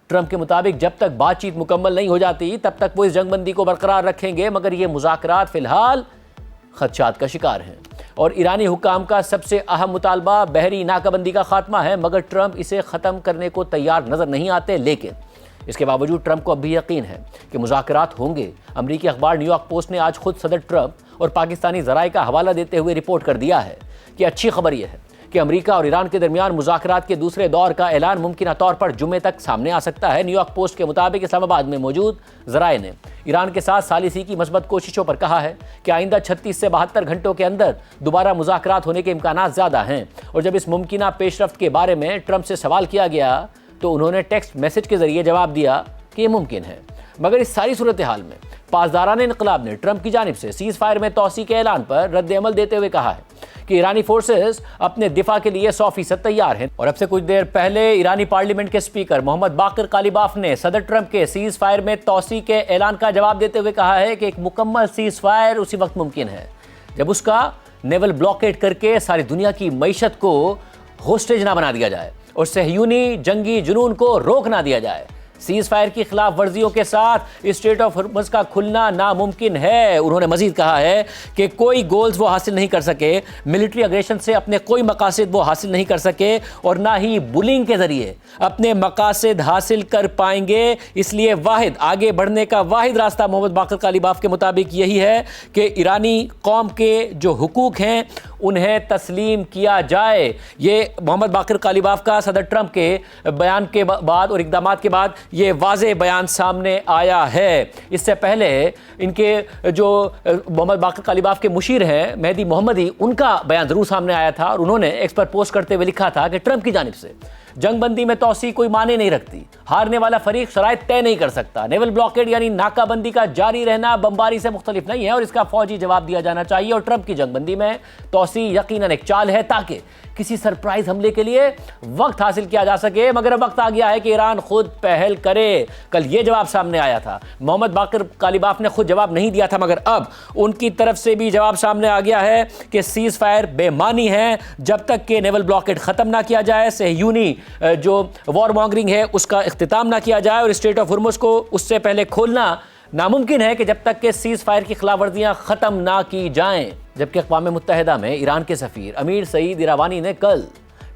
Trump کے مطابق جب تک بات چیت مکمل نہیں ہو جاتی تب تک وہ اس جنگ بندی کو برقرار رکھیں گے، مگر یہ مذاکرات فی الحال خدشات کا شکار ہیں۔ اور ایرانی حکام کا سب سے اہم مطالبہ بحری ناکہ بندی کا خاتمہ ہے، مگر ٹرمپ اسے ختم کرنے کو تیار نظر نہیں آتے۔ لیکن اس کے باوجود ٹرمپ کو اب بھی یقین ہے کہ مذاکرات ہوں گے۔ امریکی اخبار نیو یارک پوسٹ نے آج خود صدر ٹرمپ اور پاکستانی ذرائع کا حوالہ دیتے ہوئے رپورٹ کر دیا ہے کہ اچھی خبر یہ ہے کہ امریکہ اور ایران کے درمیان مذاکرات کے دوسرے دور کا اعلان ممکنہ طور پر جمعے تک سامنے آ سکتا ہے۔ نیو یارک پوسٹ کے مطابق اسلام آباد میں موجود ذرائع نے ایران کے ساتھ ثالثی کی مثبت کوششوں پر کہا ہے کہ آئندہ 36 سے 72 گھنٹوں کے اندر دوبارہ مذاکرات ہونے کے امکانات زیادہ ہیں۔ اور جب اس ممکنہ پیش رفت کے بارے میں ٹرمپ سے سوال کیا گیا تو انہوں نے ٹیکسٹ میسج کے ذریعے جواب دیا کہ یہ ممکن ہے۔ مگر اس ساری صورتحال میں پاسداران انقلاب نے ٹرمپ کی جانب سے سیز فائر میں توسیع کے اعلان پر رد عمل دیتے ہوئے کہا ہے کہ ایرانی فورسز اپنے دفاع کے لیے 100% تیار ہیں۔ اور اب سے کچھ دیر پہلے ایرانی پارلیمنٹ کے اسپیکر محمد باقر قالیباف نے صدر ٹرمپ کے سیز فائر میں توسیع کے اعلان کا جواب دیتے ہوئے کہا ہے کہ ایک مکمل سیز فائر اسی وقت ممکن ہے جب اس کا نیول بلاکیڈ کر کے ساری دنیا کی معیشت کو ہوسٹیج نہ بنا دیا جائے اور صہیونی جنگی جنون کو روک نہ دیا جائے۔ سیز فائر کی خلاف ورزیوں کے ساتھ اسٹریٹ آف ہرمز کا کھلنا ناممکن ہے۔ انہوں نے مزید کہا ہے کہ کوئی گولز وہ حاصل نہیں کر سکے، ملٹری اگریشن سے اپنے کوئی مقاصد وہ حاصل نہیں کر سکے اور نہ ہی بولنگ کے ذریعے اپنے مقاصد حاصل کر پائیں گے۔ اس لیے واحد آگے بڑھنے کا واحد راستہ محمد باقر قالیباف کے مطابق یہی ہے کہ ایرانی قوم کے جو حقوق ہیں انہیں تسلیم کیا جائے۔ یہ محمد باقر قالیباف کا صدر ٹرمپ کے بیان کے بعد اور اقدامات کے بعد یہ واضح بیان سامنے آیا ہے۔ اس سے پہلے ان کے جو محمد باقر قالیباف کے مشیر ہیں مہدی محمدی، ان کا بیان ضرور سامنے آیا تھا اور انہوں نے ایکس پر پوسٹ کرتے ہوئے لکھا تھا کہ ٹرمپ کی جانب سے جنگ بندی میں توسیع کوئی معنی نہیں رکھتی، ہارنے والا فریق شرائط طے نہیں کر سکتا۔ نیول بلاکیڈ یعنی ناکہ بندی کا جاری رہنا بمباری سے مختلف نہیں ہے اور اس کا فوجی جواب دیا جانا چاہیے۔ اور ٹرمپ کی جنگ بندی میں توسیع یقیناً ایک چال ہے تاکہ کسی سرپرائز حملے کے لیے وقت حاصل کیا جا سکے، مگر اب وقت آ گیا ہے کہ ایران خود پہل کرے۔ کل یہ جواب سامنے آیا تھا، محمد باقر قالیباف نے خود جواب نہیں دیا تھا، مگر اب ان کی طرف سے بھی جواب سامنے آ گیا ہے کہ سیز فائر بے معنی ہے جب تک کہ نیول بلاکیڈ ختم نہ کیا جائے، صہیونی جو وار مانگرنگ ہے اس کا اختتام نہ کیا جائے اور اسٹریٹ آف ہرمز کو اس سے پہلے کھولنا ناممکن ہے کہ جب تک کہ سیز فائر کی خلاف ورزیاں ختم نہ کی جائیں۔ جبکہ اقوام متحدہ میں ایران کے سفیر امیر سعید ایراوانی نے کل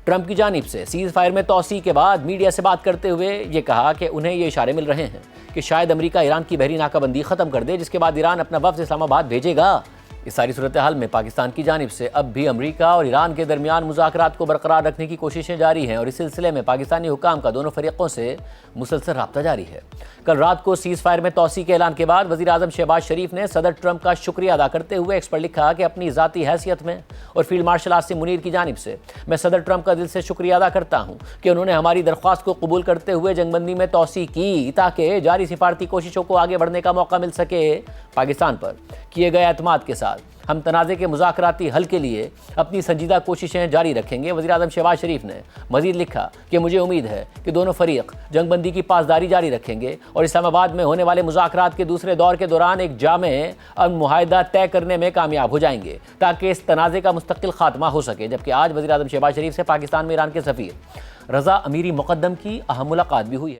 ٹرمپ کی جانب سے سیز فائر میں توسیع کے بعد میڈیا سے بات کرتے ہوئے یہ کہا کہ انہیں یہ اشارے مل رہے ہیں کہ شاید امریکہ ایران کی بحری ناکہ بندی ختم کر دے، جس کے بعد ایران اپنا وفد اسلام آباد بھیجے گا۔ اس ساری صورتحال میں پاکستان کی جانب سے اب بھی امریکہ اور ایران کے درمیان مذاکرات کو برقرار رکھنے کی کوششیں جاری ہیں اور اس سلسلے میں پاکستانی حکام کا دونوں فریقوں سے مسلسل رابطہ جاری ہے۔ کل رات کو سیز فائر میں توسیع کے اعلان کے بعد وزیر اعظم شہباز شریف نے صدر ٹرمپ کا شکریہ ادا کرتے ہوئے ایکس پر لکھا کہ اپنی ذاتی حیثیت میں اور فیلڈ مارشل عاصم منیر کی جانب سے میں صدر ٹرمپ کا دل سے شکریہ ادا کرتا ہوں کہ انہوں نے ہماری درخواست کو قبول کرتے ہوئے جنگ بندی میں توسیع کی تاکہ جاری سفارتی کوششوں کو آگے بڑھنے کا موقع مل سکے۔ پاکستان پر کیے گئے اعتماد کے ساتھ ہم تنازع کے مذاکراتی حل کے لیے اپنی سنجیدہ کوششیں جاری رکھیں گے۔ وزیر اعظم شہباز شریف نے مزید لکھا کہ مجھے امید ہے کہ دونوں فریق جنگ بندی کی پاسداری جاری رکھیں گے اور اسلام آباد میں ہونے والے مذاکرات کے دوسرے دور کے دوران ایک جامع امن معاہدہ طے کرنے میں کامیاب ہو جائیں گے تاکہ اس تنازع کا مستقل خاتمہ ہو سکے۔ جبکہ آج وزیر اعظم شہباز شریف سے پاکستان میں ایران کے سفیر رضا امیری مقدم کی اہم ملاقات بھی ہوئی ہے۔